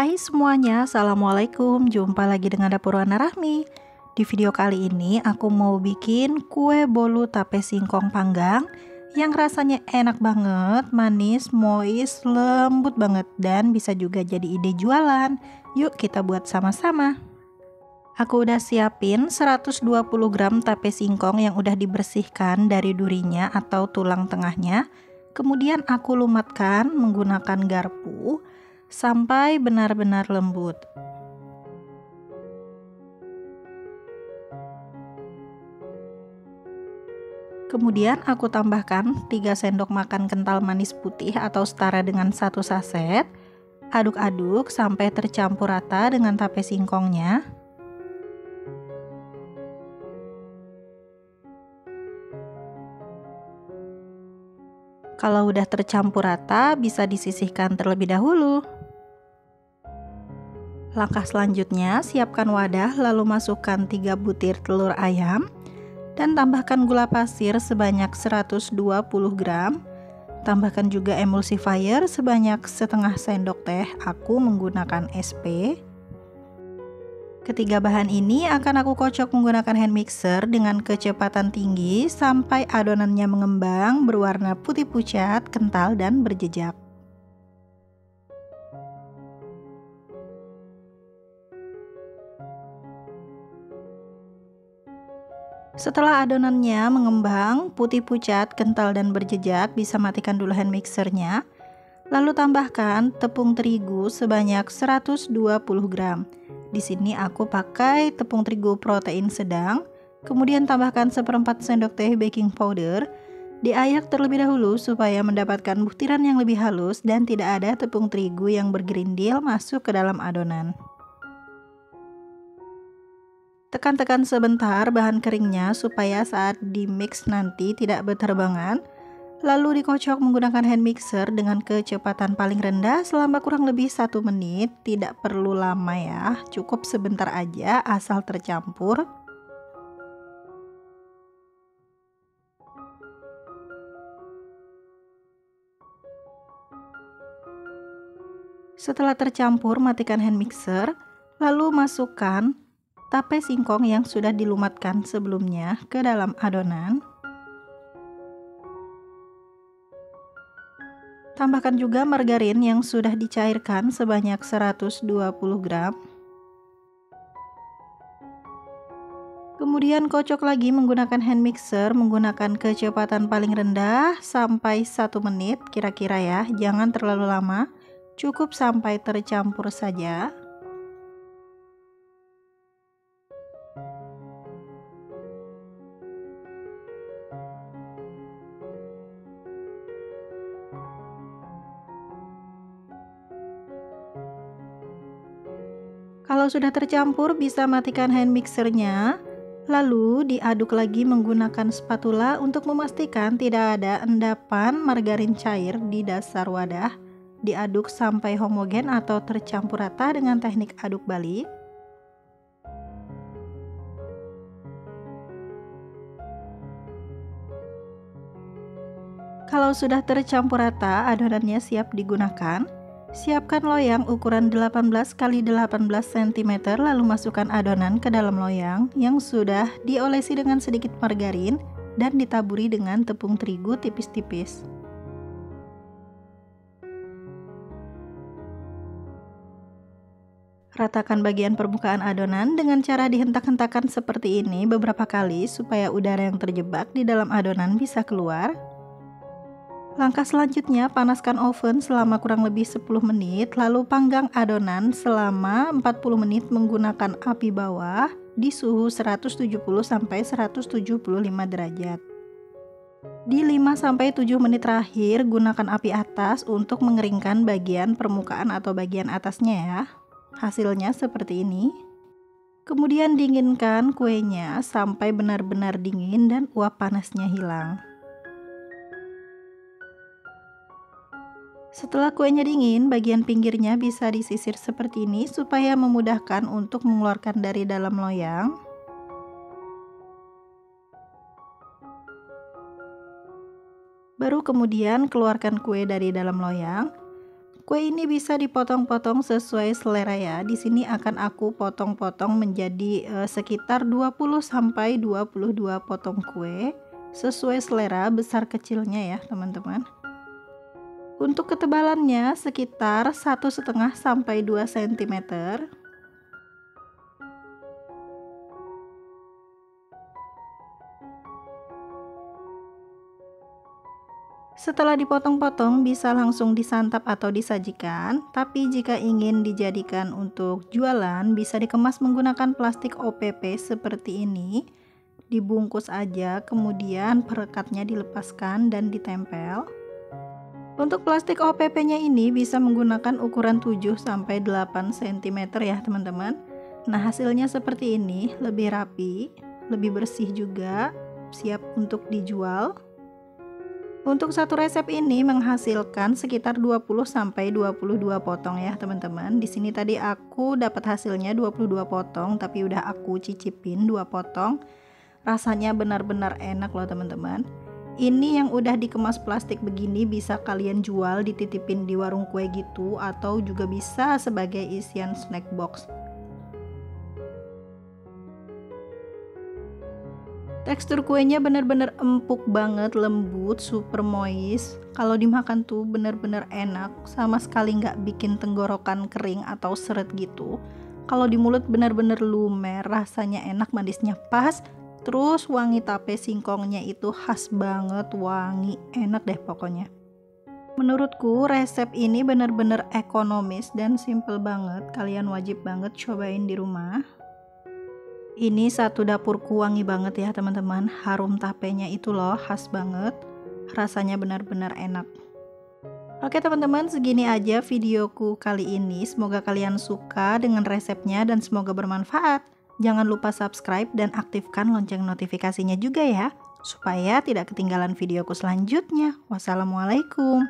Hai semuanya, Assalamualaikum. Jumpa lagi dengan Dapur Wana Rahmi. Di video kali ini aku mau bikin kue bolu tape singkong panggang yang rasanya enak banget, manis, moist, lembut banget, dan bisa juga jadi ide jualan. Yuk kita buat sama-sama. Aku udah siapin 120 gram tape singkong yang udah dibersihkan dari durinya atau tulang tengahnya. Kemudian aku lumatkan menggunakan garpu sampai benar-benar lembut. Kemudian aku tambahkan 3 sendok makan kental manis putih atau setara dengan 1 saset. Aduk-aduk sampai tercampur rata dengan tape singkongnya. Kalau udah tercampur rata, bisa disisihkan terlebih dahulu. Langkah selanjutnya, siapkan wadah lalu masukkan 3 butir telur ayam dan tambahkan gula pasir sebanyak 120 gram. Tambahkan juga emulsifier sebanyak setengah sendok teh, aku menggunakan SP. Ketiga bahan ini akan aku kocok menggunakan hand mixer dengan kecepatan tinggi sampai adonannya mengembang berwarna putih pucat, kental, dan berjejak. Setelah adonannya mengembang, putih pucat, kental, dan berjejak, bisa matikan dulu hand mixernya. Lalu tambahkan tepung terigu sebanyak 120 gram. Di sini aku pakai tepung terigu protein sedang. Kemudian tambahkan seperempat sendok teh baking powder. Diayak terlebih dahulu supaya mendapatkan butiran yang lebih halus dan tidak ada tepung terigu yang bergerindil masuk ke dalam adonan. Tekan-tekan sebentar bahan keringnya supaya saat di mix nanti tidak berterbangan. Lalu dikocok menggunakan hand mixer dengan kecepatan paling rendah selama kurang lebih 1 menit. Tidak perlu lama ya, cukup sebentar aja asal tercampur. Setelah tercampur, matikan hand mixer, lalu masukkan tape singkong yang sudah dilumatkan sebelumnya ke dalam adonan. Tambahkan juga margarin yang sudah dicairkan sebanyak 120 gram. Kemudian kocok lagi menggunakan hand mixer menggunakan kecepatan paling rendah sampai 1 menit kira-kira ya, jangan terlalu lama, cukup sampai tercampur saja. Kalau sudah tercampur, bisa matikan hand mixernya. Lalu diaduk lagi menggunakan spatula untuk memastikan tidak ada endapan margarin cair di dasar wadah. Diaduk sampai homogen atau tercampur rata dengan teknik aduk balik. Kalau sudah tercampur rata, adonannya siap digunakan. Siapkan loyang ukuran 18 x 18 cm lalu masukkan adonan ke dalam loyang yang sudah diolesi dengan sedikit margarin dan ditaburi dengan tepung terigu tipis-tipis. Ratakan bagian permukaan adonan dengan cara dihentak-hentakan seperti ini beberapa kali supaya udara yang terjebak di dalam adonan bisa keluar. Langkah selanjutnya, panaskan oven selama kurang lebih 10 menit, lalu panggang adonan selama 40 menit menggunakan api bawah di suhu 170–175 derajat. Di 5–7 menit terakhir, gunakan api atas untuk mengeringkan bagian permukaan atau bagian atasnya ya. Hasilnya seperti ini. Kemudian dinginkan kuenya sampai benar-benar dingin dan uap panasnya hilang. Setelah kuenya dingin, bagian pinggirnya bisa disisir seperti ini supaya memudahkan untuk mengeluarkan dari dalam loyang. Baru kemudian keluarkan kue dari dalam loyang. Kue ini bisa dipotong-potong sesuai selera ya. Di sini akan aku potong-potong menjadi sekitar 20 sampai 22 potong kue sesuai selera besar kecilnya ya, teman-teman. Untuk ketebalannya sekitar 1,5 sampai 2 cm. Setelah dipotong-potong bisa langsung disantap atau disajikan, tapi jika ingin dijadikan untuk jualan bisa dikemas menggunakan plastik OPP seperti ini. Dibungkus aja, kemudian perekatnya dilepaskan dan ditempel. Untuk plastik OPP-nya ini bisa menggunakan ukuran 7 sampai 8 cm ya, teman-teman. Nah, hasilnya seperti ini, lebih rapi, lebih bersih juga, siap untuk dijual. Untuk satu resep ini menghasilkan sekitar 20 sampai 22 potong ya, teman-teman. Di sini tadi aku dapat hasilnya 22 potong, tapi udah aku cicipin 2 potong. Rasanya benar-benar enak loh, teman-teman. Ini yang udah dikemas plastik begini bisa kalian jual, dititipin di warung kue gitu, atau juga bisa sebagai isian snack box. Tekstur kuenya bener-bener empuk banget, lembut, super moist. Kalau dimakan tuh bener-bener enak, sama sekali nggak bikin tenggorokan kering atau seret gitu. Kalau di mulut bener-bener lumer, rasanya enak, manisnya pas. Terus wangi tape singkongnya itu khas banget, wangi, enak deh pokoknya. Menurutku resep ini bener-bener ekonomis dan simple banget. Kalian wajib banget cobain di rumah. Ini satu dapurku wangi banget ya, teman-teman. Harum tapenya itu loh khas banget. Rasanya benar-benar enak. Oke teman-teman, segini aja videoku kali ini. Semoga kalian suka dengan resepnya dan semoga bermanfaat. Jangan lupa subscribe dan aktifkan lonceng notifikasinya juga ya, supaya tidak ketinggalan videoku selanjutnya. Wassalamualaikum.